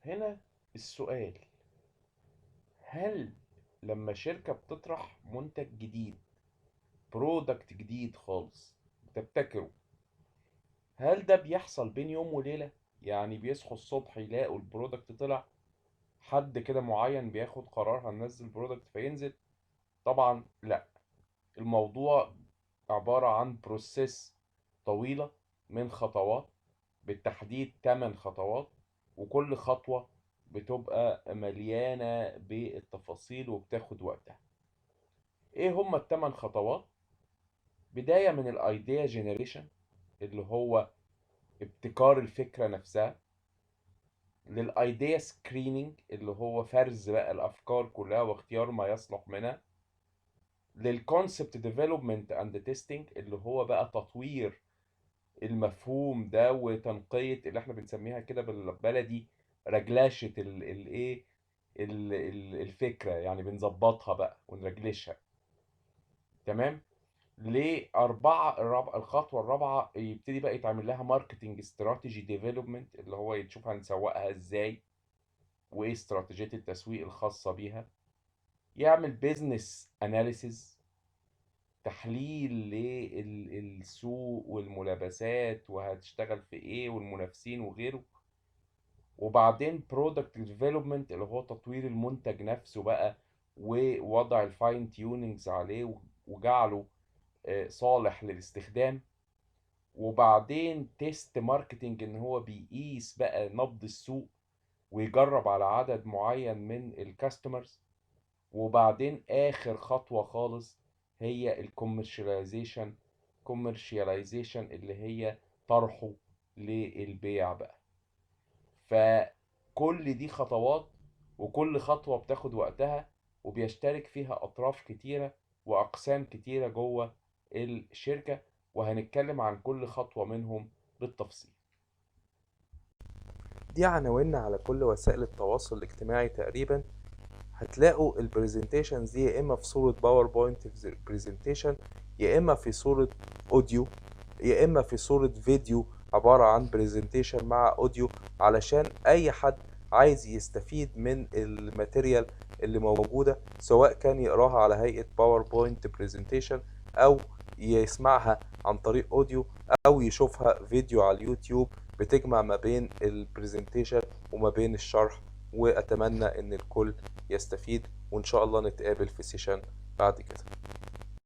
هنا السؤال: هل لما شركة بتطرح منتج جديد، برودكت جديد خالص بتبتكره، هل ده بيحصل بين يوم وليلة؟ يعني بيصحوا الصبح يلاقوا البرودكت طلع، حد كده معين بياخد قرار هننزل برودكت فينزل؟ طبعا لا. الموضوع عبارة عن بروسيس طويلة من خطوات، بالتحديد 8 خطوات، وكل خطوة بتبقى مليانة بالتفاصيل وبتاخد وقتها. ايه هما الثمان خطوات؟ بداية من الايديا جينيريشن، اللي هو ابتكار الفكرة نفسها، للايديا سكريننج اللي هو فرز بقى الافكار كلها واختيار ما يصلح منها، للكونسبت ديفلوبمنت اند تيستنج اللي هو بقى تطوير المفهوم ده وتنقية اللي احنا بنسميها كده بالبلدي رجلاشة الايه الفكرة، يعني بنظبطها بقى ونرجلشها. تمام. الخطوة الرابعة يبتدي بقى يتعمل لها ماركتنج استراتيجي ديفلوبمنت، اللي هو يشوف هنسوقها ازاي وايه استراتيجية التسويق الخاصة بيها. يعمل بيزنس اناليسيز، تحليل للسوق والملابسات وهتشتغل في ايه والمنافسين وغيره. وبعدين برودكت ديفلوبمنت اللي هو تطوير المنتج نفسه بقى، ووضع الفاين تيونينجز عليه وجعله صالح للاستخدام. وبعدين تيست ماركتنج ان هو بيقيس بقى نبض السوق ويجرب على عدد معين من الكاستمرز. وبعدين اخر خطوة خالص هي الكوميرشياليزيشن اللي هي طرحه للبيع بقى. فكل دي خطوات، وكل خطوة بتاخد وقتها، وبيشترك فيها أطراف كتيرة وأقسام كتيرة جوه الشركة، وهنتكلم عن كل خطوة منهم بالتفصيل. دي عناوين على كل وسائل التواصل الاجتماعي تقريبا. هتلاقوا البرزنتيشنز دي يا اما في صورة باوربوينت برزنتيشن، يا اما في صورة اوديو، يا اما في صورة فيديو عبارة عن برزنتيشن مع اوديو، علشان اي حد عايز يستفيد من الماتيريال اللي موجودة، سواء كان يقراها على هيئة باوربوينت برزنتيشن او يسمعها عن طريق اوديو او يشوفها فيديو على اليوتيوب، بتجمع ما بين البرزنتيشن وما بين الشرح. واتمنى ان الكل يستفيد، وان شاء الله نتقابل في سيشن بعد كده.